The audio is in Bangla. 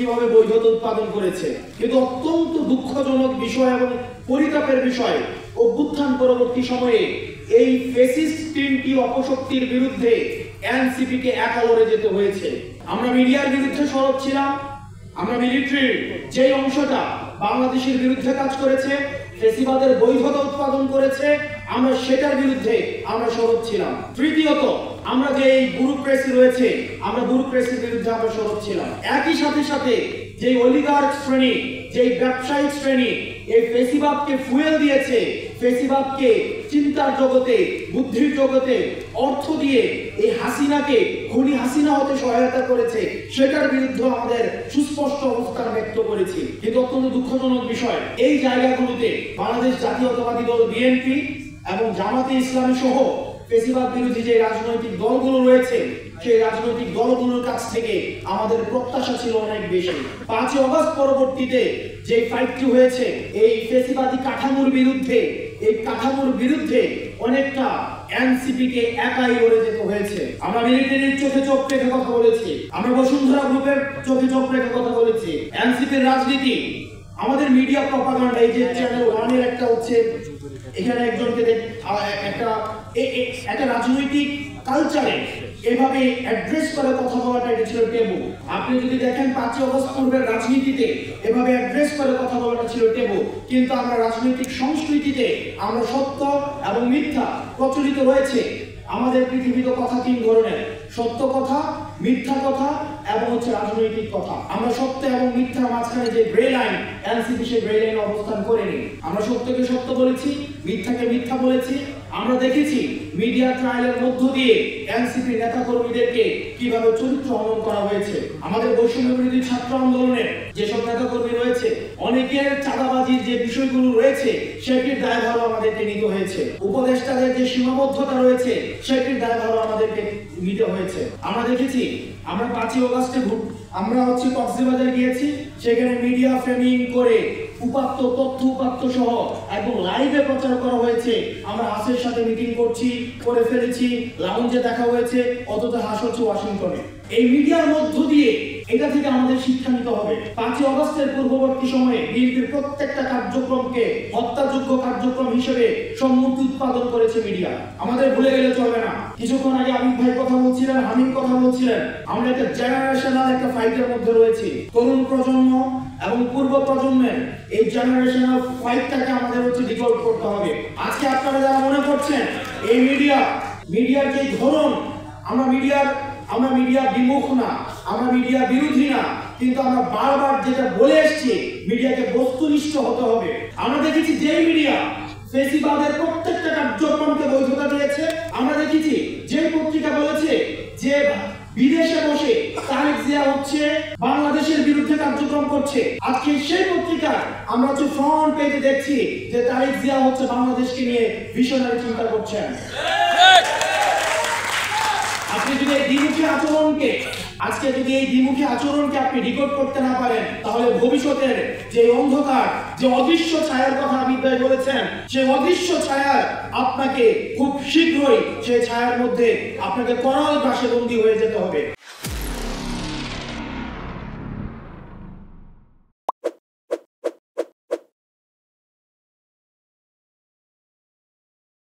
কিভাবে বৈধতা উৎপাদন করেছে। কিন্তু অত্যন্ত দুঃখজনক বিষয় এবং পরিতাপের বিষয়, অভ্যুত্থান পরবর্তী সময়ে এই ফ্যাসিস্ট তিনটি অপশক্তির বিরুদ্ধে এনসিপিকে একা লড়ে যেতে হয়েছে। আমরা মিডিয়ার বিরুদ্ধে সরব ছিলাম, আমরা মিলিটারির যে অংশটা বাংলাদেশের বিরুদ্ধে কাজ করেছে, ফ্যাসিবাদের বৈধতা উৎপাদন করেছে, আমরা সেটার বিরুদ্ধে আমরা সরব ছিলাম। তৃতীয়ত, আমরা যে এই ব্যুরোক্রেসি রয়েছে, আমরা ব্যুরোক্রেসির বিরুদ্ধে আমরা সরব ছিলাম। একই সাথে যে অলিগার্ক শ্রেণী, যে ব্যবসায়িক শ্রেণী এই ফ্যাসিবাদকে ফুয়েল দিয়েছে, ফ্যাসিবাদকে চিন্তার জগতে, বুদ্ধির জগতে অর্থ দিয়ে এই হাসিনাকে খুনি হাসিনা হতে সহায়তা করেছে, সেটার বিরুদ্ধে আমাদের সুস্পষ্ট অবস্থান ব্যক্ত করেছি। কিন্তু অত্যন্ত দুঃখজনক বিষয়, এই জায়গাগুলোতে বাংলাদেশ জাতীয়তাবাদী দল বিএনপি এবং জামাতে ইসলামী সহ ফ্যাসিবাদ বিরোধী যে রাজনৈতিক দলগুলো রয়েছে, সেই রাজনৈতিক দলগুলোর কাছ থেকে আমাদের প্রত্যাশা ছিল অনেক বেশি। 5 আগস্ট পরবর্তীতে যে ফাইটটি হয়েছে এই ফ্যাসিবাদী কাঠামোর বিরুদ্ধে, এই কাঠামোর বিরুদ্ধে অনেকটা এনসিপি কে একাই লড়ে যেতে হয়েছে। আমরা মিলিটারির চোখে চোখ রেখে কথা বলেছি, আমরা বসুন্ধরা গ্রুপের চোখে চোখ রেখে কথা বলেছি। এনসিপির রাজনীতি, আমাদের মিডিয়া প্রপাগান্ডা, এই যে চ্যানেল 1 এর একটা হচ্ছে, এখানে একজনকে একটা রাজনৈতিক কালচারে এভাবে অ্যাড্রেস করে কথা বলাটা, এটা ছিল টেবু। আপনি যদি দেখেন 5 আগস্ট পূর্বের রাজনীতিতে এভাবে অ্যাড্রেস করে কথা বলাটা ছিল টেবু। কিন্তু আমরা রাজনৈতিক সংস্কৃতিতে আমরা সত্য এবং মিথ্যা প্রচলিত রয়েছে। আমাদের পৃথিবীতে কথা 3 ধরনের: সত্য কথা, মিথ্যা কথা এবং হচ্ছে রাজনৈতিক কথা। আমরা সত্য এবং মিথ্যার মাঝখানে যে গ্রে লাইন, এনসিপি সেই গ্রে লাইনে অবস্থান করেনি। আমরা সত্যকে সত্য বলেছি, মিথ্যাকে মিথ্যা বলেছি। আমরা দেখেছি মিডিয়া ট্রায়ালের মধ্য দিয়ে এনসিপি নেতা কর্মীদেরকে কিভাবে চরিত্র হনন করা হয়েছে। আমাদের বৈষম্য বিরোধী ছাত্র আন্দোলনের যেসব নেতা কর্মী রয়েছে, অনেকের চাঁদাবাজির যে বিষয়গুলো রয়েছে সেটির দায়ভারও আমাদেরকে নিতে হয়েছে। উপদেষ্টাদের যে সীমাবদ্ধতা রয়েছে সেটির দায়ভারও আমাদেরকে নিতে হয়েছে। আমরা দেখেছি, আমরা 5 আগস্টে আমরা কক্সবাজার গিয়েছি, সেখানে মিডিয়া ফ্রেমিং করে উপাত্ত তথ্য উপাত্ত সহ একদম লাইভে প্রচার করা হয়েছে আমরা হাসের সাথে মিটিং করে ফেলেছি, লাউঞ্জে দেখা হয়েছে, অথচ হাস হচ্ছে ওয়াশিংটনে। এই মিডিয়ার মধ্য দিয়ে এটা থেকে আমাদের শিক্ষা নিতে হবে। 5 আগস্টের পূর্ববর্তী সময়ে বিএনপির প্রত্যেকটা কার্যক্রমকে হত্যাযোগ্য কার্যক্রম হিসেবে সম্মুখী উৎপাদন করেছে মিডিয়া। আমাদের ভুলে গেলে চলবে না। কিছুক্ষণ আগে আমির ভাই কথা বলছিলেন, হামিম কথা বলছিলেন, আমরা একটা জেনারেশনাল একটা ফাইটের মধ্যে রয়েছি। তরুণ প্রজন্ম এবং পূর্ব প্রজন্মের এই জেনারেশনাল ফাইটটাকে আমাদের ডিকোড করতে হবে। আজকে আপনারা যারা মনে করছেন এই মিডিয়ার যে ধরন, আমরা মিডিয়া বিমুখ না, আমরা মিডিয়া বিরোধী না, কিন্তু আমরা বারবার যেটা বলে এসেছি, মিডিয়াকে বস্তুনিষ্ঠ হতে হবে। আমরা দেখেছি যে মিডিয়া ফ্যাসিবাদের প্রত্যেকটা কার্যক্রমকে বৈধতা দিয়েছে, আমরা দেখেছি যে পত্রিকা বলেছে যে বিদেশে বসে তারেক জিয়া বাংলাদেশের বিরুদ্ধে কার্যক্রম করছে, আজকে সেই পত্রিকা আমরা ফ্রন্ট পেজে দেখছি যে তারেক জিয়া বাংলাদেশকে নিয়ে ভিশনারি চিন্তা করছেন। আপনি যদি এই দ্বিমুখী আচরণকে আপনি রিকর্ড করতে না পারেন, তাহলে ভবিষ্যতের যে অন্ধকার, যে অদৃশ্য ছায়ার কথা আমির ভাই বলেছেন, সেই অদৃশ্য ছায়ার আপনাকে খুব শীঘ্রই সেই ছায়ার মধ্যে আপনাকে করাল গ্রাসে বন্দী হয়ে যেতে হবে।